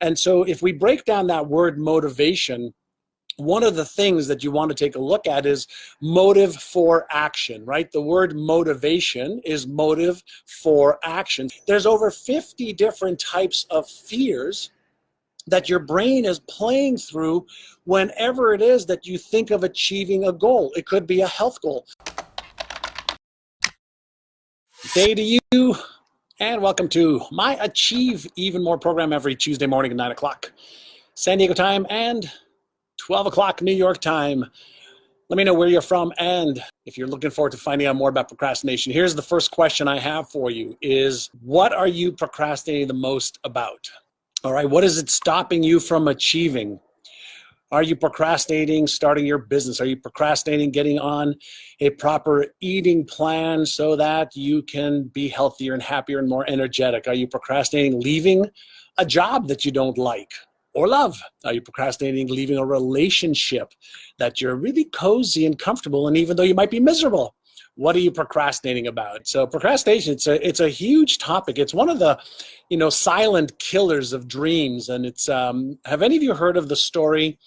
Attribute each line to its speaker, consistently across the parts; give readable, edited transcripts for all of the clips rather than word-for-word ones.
Speaker 1: And so if we break down that word motivation, one of the things that you want to take a look at is motive for action, right? The word motivation is motive for action. There's over 50 different types of fears that your brain is playing through whenever it is that you think of achieving a goal. It could be a health goal. Day to you, and welcome to my Achieve Even More program every Tuesday morning at 9 o'clock San Diego time and 12 o'clock New York time. Let me know where you're from and if you're looking forward to finding out more about procrastination. Here's the first question I have for you is, what are you procrastinating the most about? All right, what is it stopping you from achieving? Are you procrastinating starting your business? Are you procrastinating getting on a proper eating plan so that you can be healthier and happier and more energetic? Are you procrastinating leaving a job that you don't like or love? Are you procrastinating leaving a relationship that you're really cozy and comfortable, and even though you might be miserable? What are you procrastinating about? So procrastination, it's a huge topic. It's one of the, silent killers of dreams. And it's, have any of you heard of the story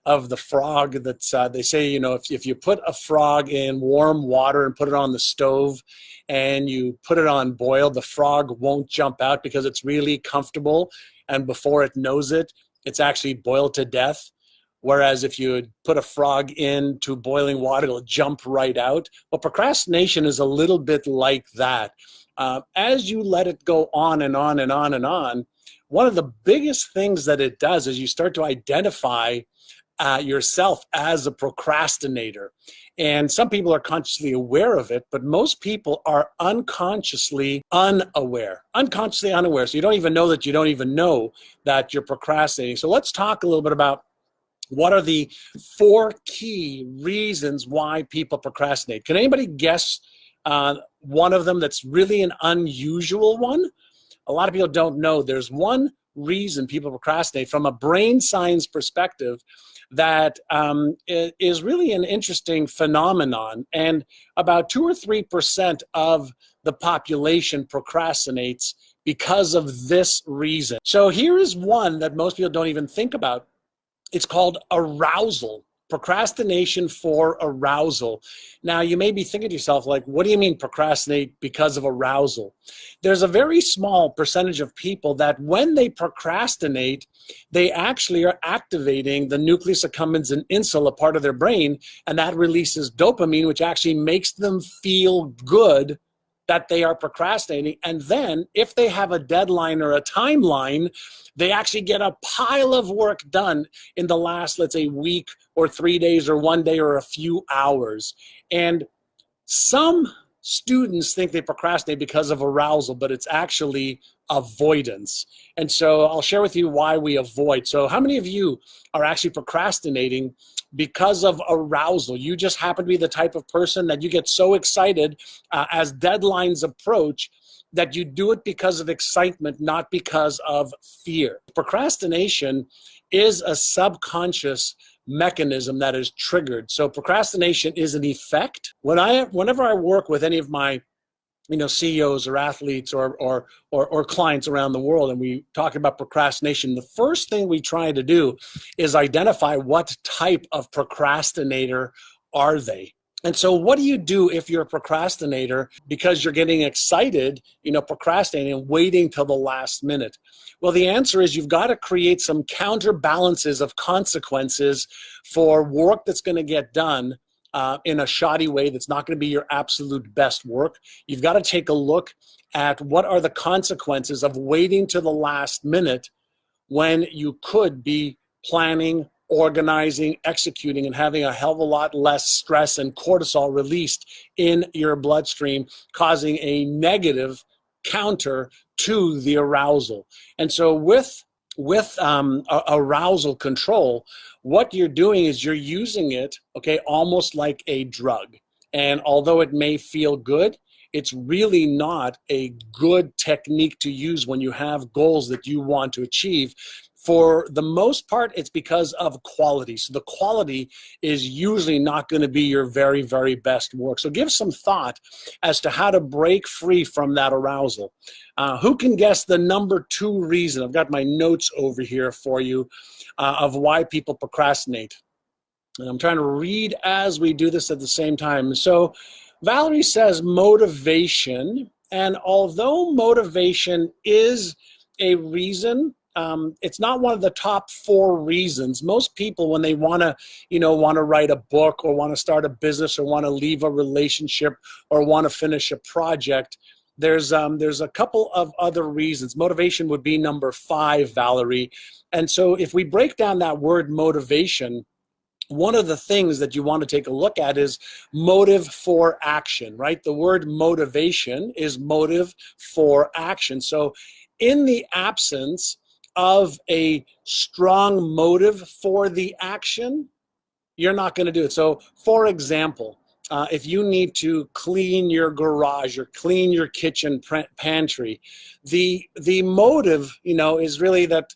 Speaker 1: of the frog that's, they say, if you put a frog in warm water and put it on the stove and you put it on boil, the frog won't jump out because it's really comfortable. And before it knows it, it's actually boiled to death. Whereas if you put a frog into boiling water, it'll jump right out. Well, procrastination is a little bit like that. As you let it go on and on and on and on, one of the biggest things that it does is you start to identify yourself as a procrastinator. And some people are consciously aware of it, but most people are unconsciously unaware. So you don't even know that you don't even know that you're procrastinating. So let's talk a little bit about what are the 4 key reasons why people procrastinate. Can anybody guess one of them that's really an unusual one? A lot of people don't know. There's one reason people procrastinate from a brain science perspective that is really an interesting phenomenon. And about 2 or 3% of the population procrastinates because of this reason. So here is one that most people don't even think about. It's called arousal, procrastination for arousal. Now, you may be thinking to yourself, like, what do you mean procrastinate because of arousal? There's a very small percentage of people that when they procrastinate, they actually are activating the nucleus accumbens and insula part of their brain, and that releases dopamine, which actually makes them feel good that they are procrastinating. And then if they have a deadline or a timeline, they actually get a pile of work done in the last, let's say, week or 3 days or 1 day or a few hours. And some students think they procrastinate because of arousal, but it's actually avoidance. And so I'll share with you why we avoid. So how many of you are actually procrastinating because of arousal? You just happen to be the type of person that you get so excited as deadlines approach that you do it because of excitement, not because of fear. Procrastination is a subconscious mechanism that is triggered. So procrastination is an effect. Whenever I work with any of my CEOs or athletes or clients around the world, and we talk about procrastination, the first thing we try to do is identify what type of procrastinator are they. And so what do you do if you're a procrastinator because you're getting excited, procrastinating and waiting till the last minute? Well, the answer is you've got to create some counterbalances of consequences for work that's going to get done in a shoddy way that's not going to be your absolute best work. You've got to take a look at what are the consequences of waiting to the last minute when you could be planning, organizing, executing, and having a hell of a lot less stress and cortisol released in your bloodstream, causing a negative counter to the arousal. And so with arousal control, what you're doing is you're using it, almost like a drug. And although it may feel good, it's really not a good technique to use when you have goals that you want to achieve. For the most part, it's because of quality. So the quality is usually not going to be your very, very best work. So give some thought as to how to break free from that arousal. Who can guess the number 2 reason? I've got my notes over here for you of why people procrastinate. And I'm trying to read as we do this at the same time. So Valerie says motivation. And although motivation is a reason, it's not one of the top 4 reasons. Most people, when they want to write a book or want to start a business or want to leave a relationship or want to finish a project, there's a couple of other reasons. Motivation would be number 5, Valerie. And so if we break down that word motivation, one of the things that you want to take a look at is motive for action, right? The word motivation is motive for action. So in the absence of a strong motive for the action, you're not going to do it. So for example, if you need to clean your garage or clean your kitchen pantry, the motive, is really that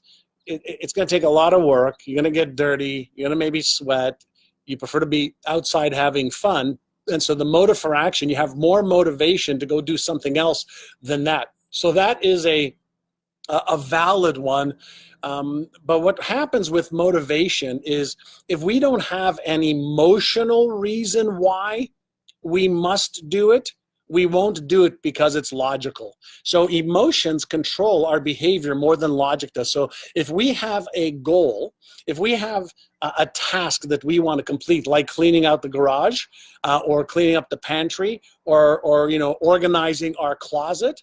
Speaker 1: it's going to take a lot of work. You're going to get dirty. You're going to maybe sweat. You prefer to be outside having fun. And so the motive for action, you have more motivation to go do something else than that. So that is a valid one. But what happens with motivation is if we don't have an emotional reason why we must do it, we won't do it because it's logical. So emotions control our behavior more than logic does. So if we have a goal, if we have a task that we want to complete, like cleaning out the garage or cleaning up the pantry or organizing our closet,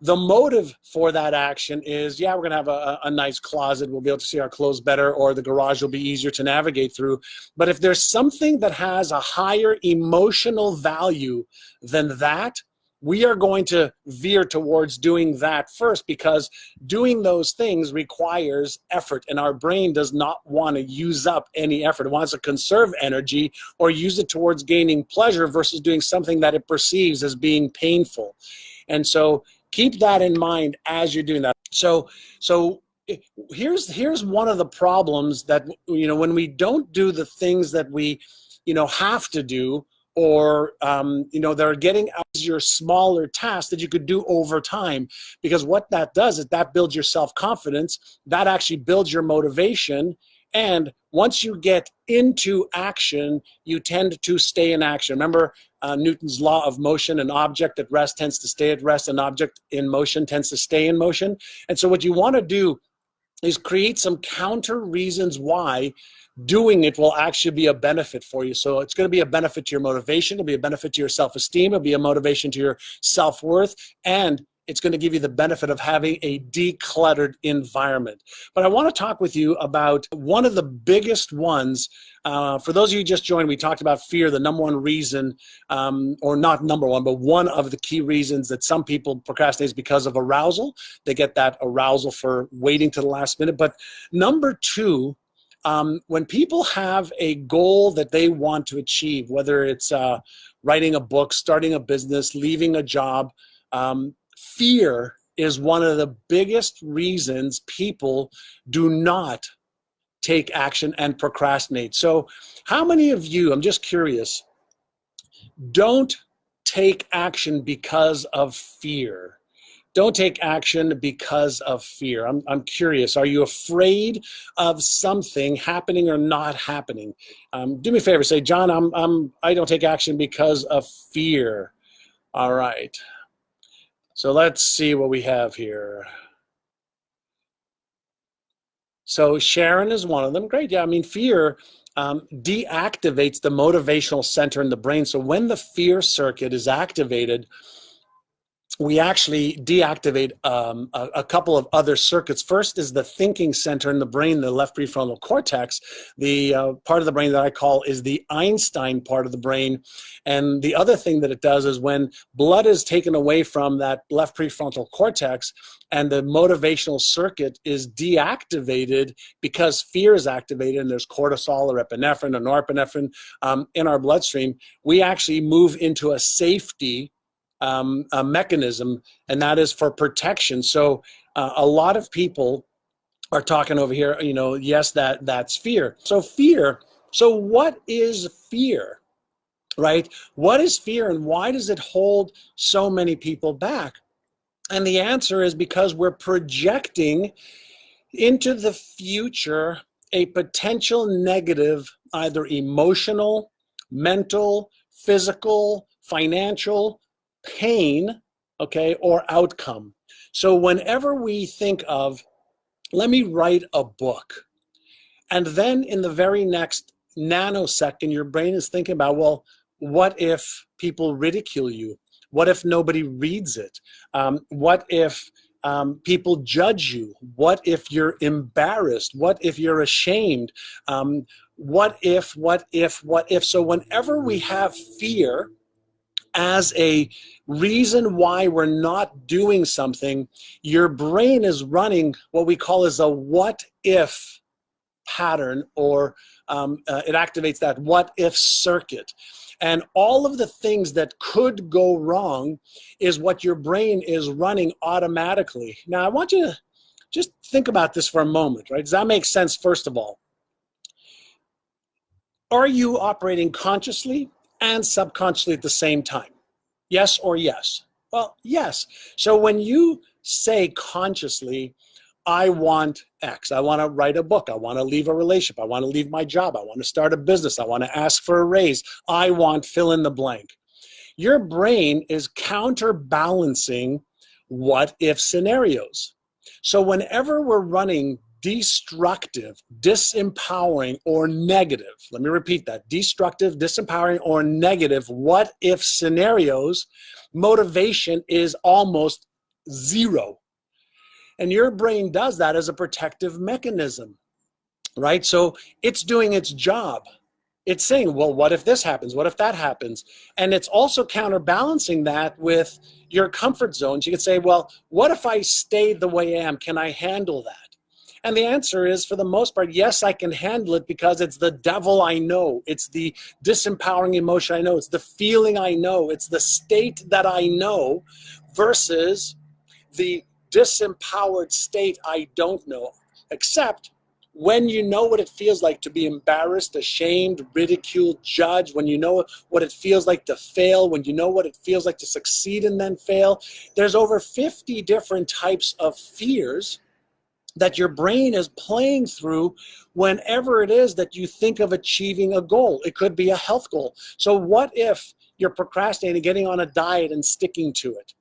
Speaker 1: the motive for that action is, yeah, we're going to have a nice closet. We'll be able to see our clothes better, or the garage will be easier to navigate through. But if there's something that has a higher emotional value than that, we are going to veer towards doing that first, because doing those things requires effort, and our brain does not want to use up any effort. It wants to conserve energy or use it towards gaining pleasure versus doing something that it perceives as being painful. And so keep that in mind as you're doing that. So here's one of the problems that, when we don't do the things that we, have to do, or, they're getting as your smaller tasks that you could do over time. Because what that does is that builds your self-confidence, that actually builds your motivation. And once you get into action, you tend to stay in action. Remember Newton's law of motion: an object at rest tends to stay at rest, an object in motion tends to stay in motion. And so what you want to do is create some counter reasons why doing it will actually be a benefit for you. So it's going to be a benefit to your motivation, it'll be a benefit to your self-esteem, it'll be a motivation to your self-worth, and it's going to give you the benefit of having a decluttered environment. But I want to talk with you about one of the biggest ones. For those of you who just joined, we talked about fear, the number one reason, or not number one, but one of the key reasons that some people procrastinate is because of arousal. They get that arousal for waiting to the last minute. But number 2, when people have a goal that they want to achieve, whether it's writing a book, starting a business, leaving a job, fear is one of the biggest reasons people do not take action and procrastinate. So how many of you, I'm just curious, don't take action because of fear? Don't take action because of fear. I'm curious. Are you afraid of something happening or not happening? Do me a favor. Say, John, I don't take action because of fear. All right. So let's see what we have here. So Sharon is one of them. Great. Yeah, I mean, fear deactivates the motivational center in the brain. So when the fear circuit is activated, we actually deactivate a couple of other circuits. First is the thinking center in the brain, the left prefrontal cortex. The part of the brain that I call is the Einstein part of the brain. And the other thing that it does is when blood is taken away from that left prefrontal cortex and the motivational circuit is deactivated because fear is activated, and there's cortisol or epinephrine or norepinephrine in our bloodstream, we actually move into a safety a mechanism, and that is for protection. So a lot of people are talking over here, you know, yes, that's fear. So fear, so what is fear, right? What is fear and why does it hold so many people back? And the answer is because we're projecting into the future a potential negative, either emotional, mental, physical, financial pain, okay, or outcome. So whenever we think of, let me write a book, and then in the very next nanosecond, your brain is thinking about, well, what if people ridicule you? What if nobody reads it? What if people judge you? What if you're embarrassed? What if you're ashamed? What if? So whenever we have fear as a reason why we're not doing something, your brain is running what we call as a what if pattern, or it activates that what if circuit. And all of the things that could go wrong is what your brain is running automatically. Now, I want you to just think about this for a moment, right? Does that make sense, first of all? Are you operating consciously and subconsciously at the same time? Yes or yes? Well, yes. So when you say consciously, I want X, I want to write a book, I want to leave a relationship, I want to leave my job, I want to start a business, I want to ask for a raise, I want fill in the blank. Your brain is counterbalancing what if scenarios. So whenever we're running destructive, disempowering, or negative, let me repeat that, destructive, disempowering, or negative what if scenarios, motivation is almost zero. And your brain does that as a protective mechanism, right? So it's doing its job. It's saying, well, what if this happens? What if that happens? And it's also counterbalancing that with your comfort zones. You could say, well, what if I stay the way I am? Can I handle that? And the answer is, for the most part, yes, I can handle it because it's the devil I know. It's the disempowering emotion I know. It's the feeling I know. It's the state that I know versus the disempowered state I don't know. Except when you know what it feels like to be embarrassed, ashamed, ridiculed, judged, when you know what it feels like to fail, when you know what it feels like to succeed and then fail, there's over 50 different types of fears that your brain is playing through whenever it is that you think of achieving a goal. It could be a health goal. So what if you're procrastinating, getting on a diet and sticking to it?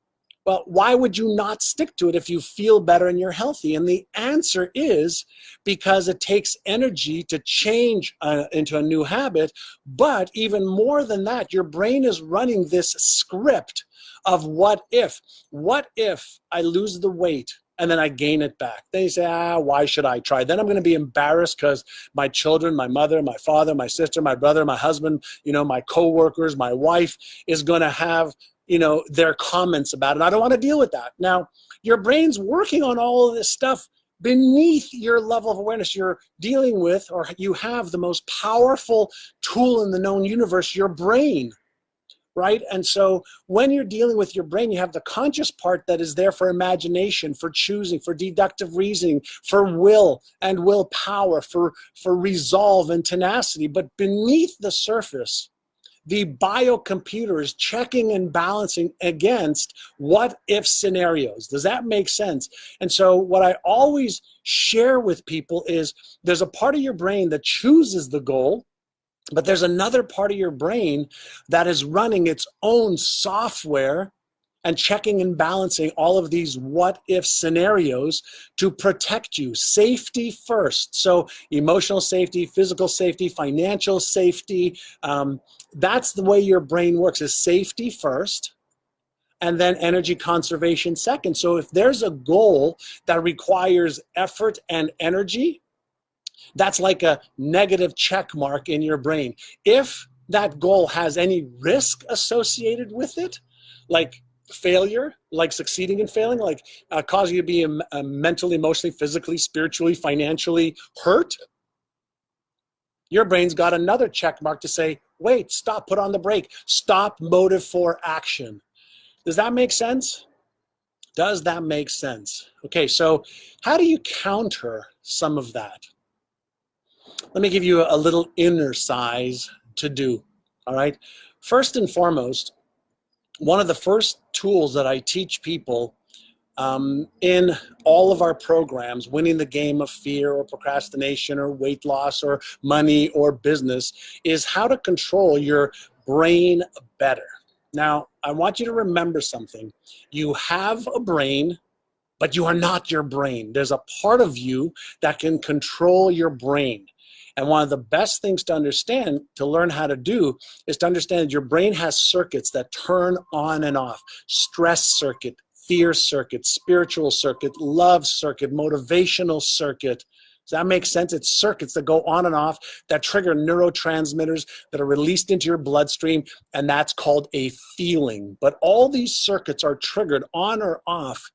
Speaker 1: Well, why would you not stick to it if you feel better and you're healthy? And the answer is because it takes energy to change into a new habit. But even more than that, your brain is running this script of what if. What if I lose the weight and then I gain it back? Then you say, why should I try? Then I'm going to be embarrassed because my children, my mother, my father, my sister, my brother, my husband, my coworkers, my wife is going to have their comments about it. I don't want to deal with that. Now, your brain's working on all of this stuff beneath your level of awareness. You're dealing with, or you have the most powerful tool in the known universe, your brain, right? And so when you're dealing with your brain, you have the conscious part that is there for imagination, for choosing, for deductive reasoning, for will and willpower, for resolve and tenacity. But beneath the surface, the biocomputer is checking and balancing against what if scenarios. Does that make sense? And so what I always share with people is there's a part of your brain that chooses the goal, but there's another part of your brain that is running its own software and checking and balancing all of these what if scenarios to protect you. Safety first. So emotional safety, physical safety, financial safety. That's the way your brain works, is safety first and then energy conservation second. So if there's a goal that requires effort and energy, that's like a negative check mark in your brain. If that goal has any risk associated with it, like failure, like succeeding and failing, like causing you to be mentally, emotionally, physically, spiritually, financially hurt, your brain's got another check mark to say, wait, stop, put on the brake, stop, motive for action. Does that make sense? Does that make sense? Okay, so how do you counter some of that. Let me give you a little exercise to do, all right? First and foremost, one of the first tools that I teach people in all of our programs, winning the game of fear or procrastination or weight loss or money or business, is how to control your brain better. Now, I want you to remember something. You have a brain, but you are not your brain. There's a part of you that can control your brain. And one of the best things to understand, to learn how to do, is to understand that your brain has circuits that turn on and off. Stress circuit, fear circuit, spiritual circuit, love circuit, motivational circuit. Does that make sense? It's circuits that go on and off that trigger neurotransmitters that are released into your bloodstream, and that's called a feeling. But all these circuits are triggered on or off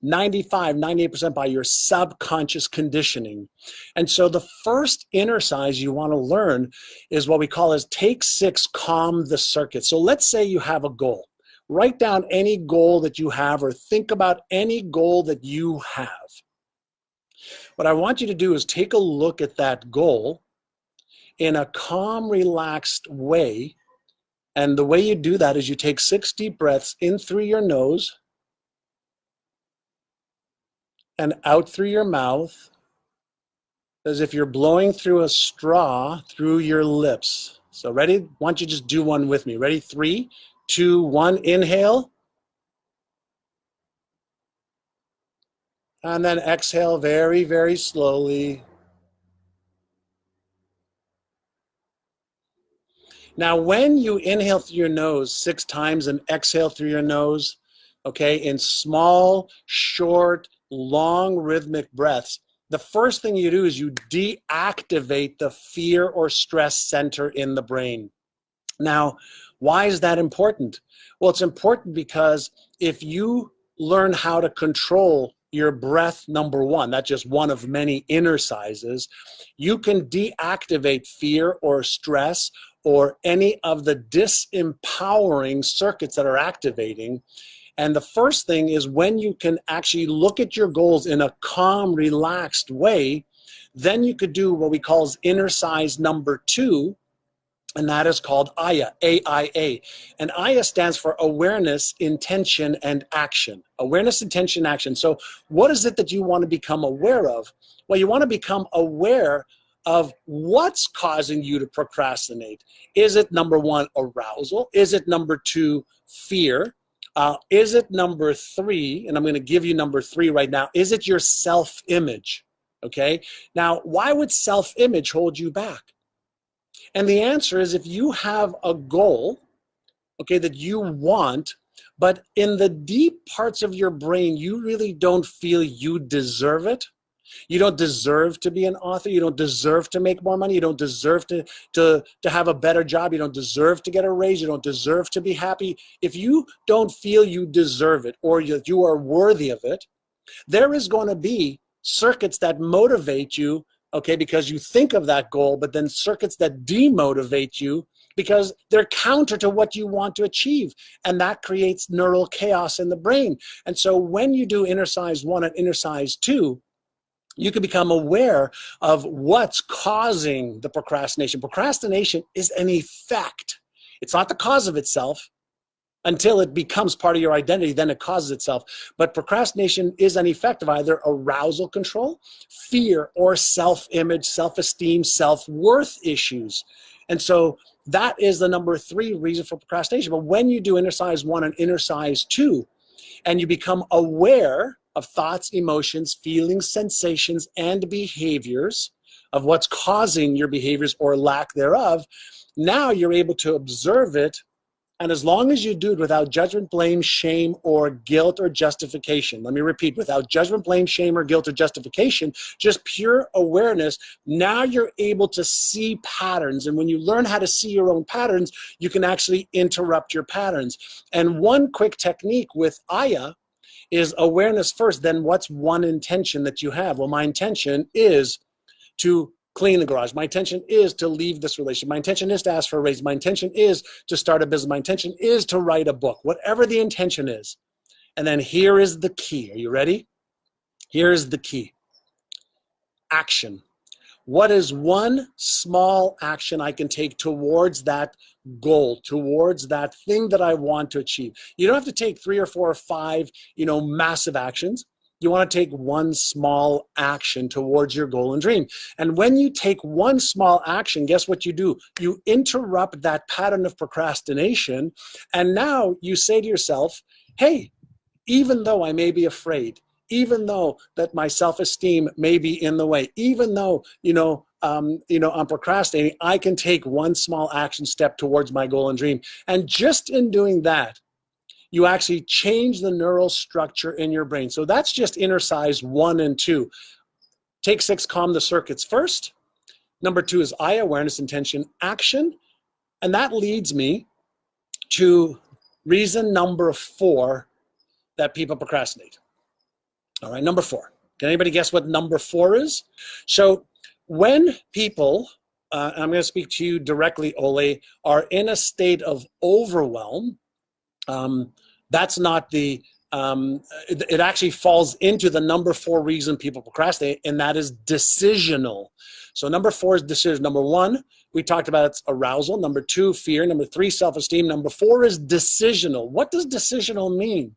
Speaker 1: 95, 98% by your subconscious conditioning. And so the first exercise you want to learn is what we call as take 6, calm the circuit. So let's say you have a goal. Write down any goal that you have or think about any goal that you have. What I want you to do is take a look at that goal in a calm, relaxed way. And the way you do that is you take 6 deep breaths in through your nose and out through your mouth, as if you're blowing through a straw through your lips. So ready? Why don't you just do one with me? Ready? 3, 2, 1, inhale. And then exhale very, very slowly. Now, when you inhale through your nose 6 times and exhale through your nose, okay, in small, short, long, rhythmic breaths, the first thing you do is you deactivate the fear or stress center in the brain. Now, why is that important? Well, it's important because if you learn how to control your breath, number one, that's just one of many exercises, you can deactivate fear or stress or any of the disempowering circuits that are activating. And the first thing is when you can actually look at your goals in a calm, relaxed way, then you could do what we call exercise number 2, and that is called AYA, A-I-A. And AYA stands for awareness, intention, and action. Awareness, intention, action. So what is it that you want to become aware of? Well, you want to become aware of what's causing you to procrastinate. Is it number 1, arousal? Is it number 2, fear? Is it number 3, and I'm going to give you number 3 right now, is it your self-image? Okay? Now, why would self-image hold you back? And the answer is if you have a goal, okay, that you want, but in the deep parts of your brain, you really don't feel you deserve it. You don't deserve to be an author. You don't deserve to make more money. You don't deserve to have a better job. You don't deserve to get a raise. You don't deserve to be happy. If you don't feel you deserve it or that you are worthy of it, there is going to be circuits that motivate you, okay, because you think of that goal, but then circuits that demotivate you because they're counter to what you want to achieve. And that creates neural chaos in the brain. And so when you do exercise 1 and exercise 2, you can become aware of what's causing the procrastination. Procrastination is an effect. It's not the cause of itself. Until it becomes part of your identity, then it causes itself. But procrastination is an effect of either arousal control, fear, or self-image, self-esteem, self-worth issues. And so that is the number 3 reason for procrastination. But when you do exercise 1 and exercise 2, and you become aware of thoughts, emotions, feelings, sensations, and behaviors of what's causing your behaviors or lack thereof, now you're able to observe it. And as long as you do it without judgment, blame, shame, or guilt or justification, let me repeat, without judgment, blame, shame, or guilt or justification, just pure awareness, now you're able to see patterns. And when you learn how to see your own patterns, you can actually interrupt your patterns. And one quick technique with AYA is awareness first, then what's one intention that you have? Well, my intention is to clean the garage. My intention is to leave this relationship. My intention is to ask for a raise. My intention is to start a business. My intention is to write a book, whatever the intention is. And then here is the key. Are you ready? Here's the key. action. What is one small action I can take towards that goal, towards that thing that I want to achieve? You don't have to take 3 or 4 or 5, massive actions. You want to take one small action towards your goal and dream. And when you take one small action, guess what you do? You interrupt that pattern of procrastination. And now you say to yourself, hey, even though I may be afraid, even though that my self-esteem may be in the way, even though, I'm procrastinating, I can take one small action step towards my goal and dream. And just in doing that, you actually change the neural structure in your brain. So that's just exercise 1 and 2. Take 6, calm the circuits first. Number 2 is I, awareness, intention, action. And that leads me to reason number 4 that people procrastinate. All right, number 4. Can anybody guess what number 4 is? So when people, I'm going to speak to you directly, Ole, are in a state of overwhelm, that's not the, it actually falls into the number 4 reason people procrastinate, and that is decisional. So number 4 is decision. Number 1, we talked about it's arousal. Number 2, fear. Number 3, self-esteem. Number 4 is decisional. What does decisional mean?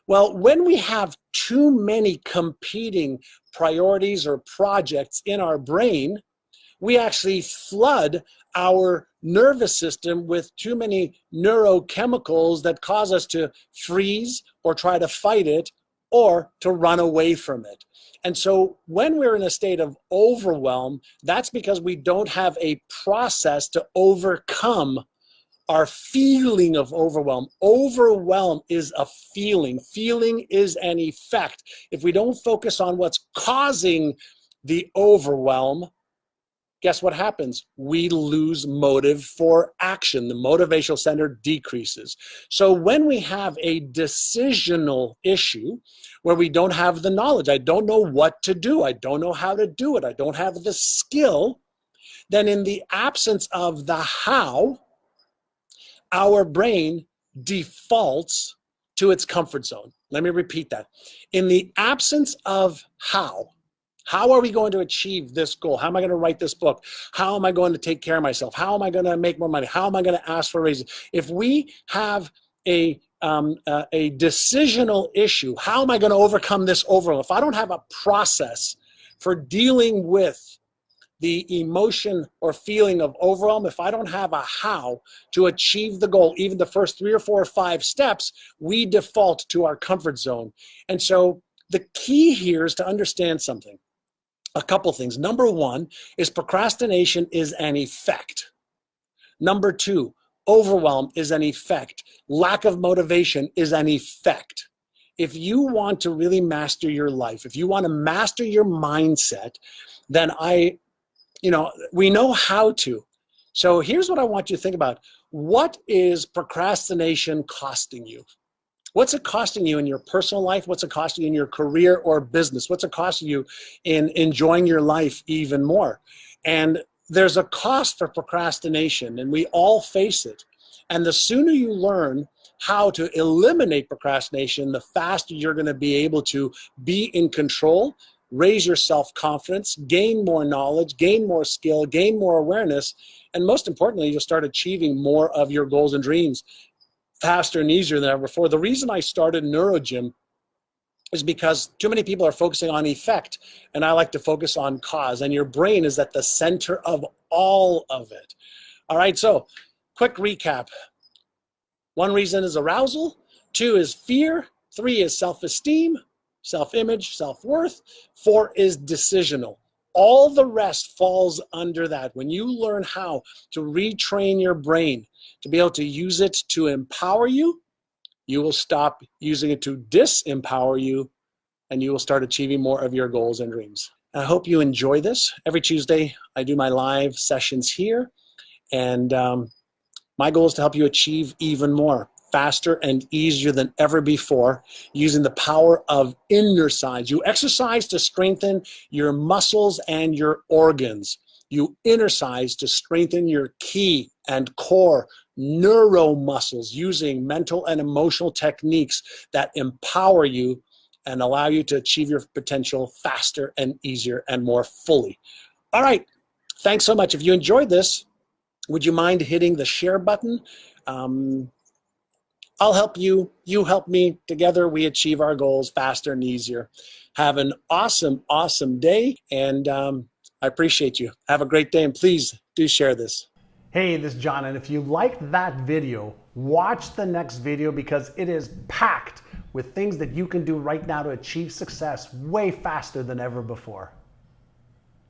Speaker 1: Well, when we have too many competing priorities or projects in our brain, we actually flood our nervous system with too many neurochemicals that cause us to freeze or try to fight it or to run away from it. And so when we're in a state of overwhelm, that's because we don't have a process to overcome our feeling of overwhelm. Overwhelm is a feeling. Feeling is an effect. If we don't focus on what's causing the overwhelm, guess what happens? We lose motive for action. The motivational center decreases. So when we have a decisional issue where we don't have the knowledge, I don't know what to do, I don't know how to do it, I don't have the skill, then in the absence of the how, our brain defaults to its comfort zone. Let me repeat that. In the absence of how are we going to achieve this goal? How am I going to write this book? How am I going to take care of myself? How am I going to make more money? How am I going to ask for raises? If we have a decisional issue, how am I going to overcome this overwhelm? If I don't have a process for dealing with the emotion or feeling of overwhelm, if I don't have a how to achieve the goal, even the first 3 or 4 or 5 steps, we default to our comfort zone. And so the key here is to understand something. A couple things. Number 1 is procrastination is an effect. Number 2, overwhelm is an effect. Lack of motivation is an effect. If you want to really master your life, if you want to master your mindset, then we know how to. So here's what I want you to think about. What is procrastination costing you? What's it costing you in your personal life? What's it costing you in your career or business? What's it costing you in enjoying your life even more? And there's a cost for procrastination, and we all face it. And the sooner you learn how to eliminate procrastination, the faster you're going to be able to be in control, raise your self-confidence, gain more knowledge, gain more skill, gain more awareness, and most importantly, you'll start achieving more of your goals and dreams faster and easier than ever before. The reason I started NeuroGym is because too many people are focusing on effect, and I like to focus on cause, and your brain is at the center of all of it. All right, so quick recap. 1 reason is arousal, 2 is fear, 3 is self-esteem, self-image, self-worth, 4 is decisional. All the rest falls under that. When you learn how to retrain your brain to be able to use it to empower you, you will stop using it to disempower you, and you will start achieving more of your goals and dreams. I hope you enjoy this. Every Tuesday, I do my live sessions here, and my goal is to help you achieve even more, faster and easier than ever before, using the power of exercise. You exercise to strengthen your muscles and your organs. You exercise to strengthen your key and core neuromuscles using mental and emotional techniques that empower you and allow you to achieve your potential faster and easier and more fully. All right. Thanks so much. If you enjoyed this, would you mind hitting the share button? I'll help you. You help me. Together, we achieve our goals faster and easier. Have an awesome, awesome day. And I appreciate you. Have a great day. And please do share this. Hey, this is John. And if you liked that video, watch the next video because it is packed with things that you can do right now to achieve success way faster than ever before.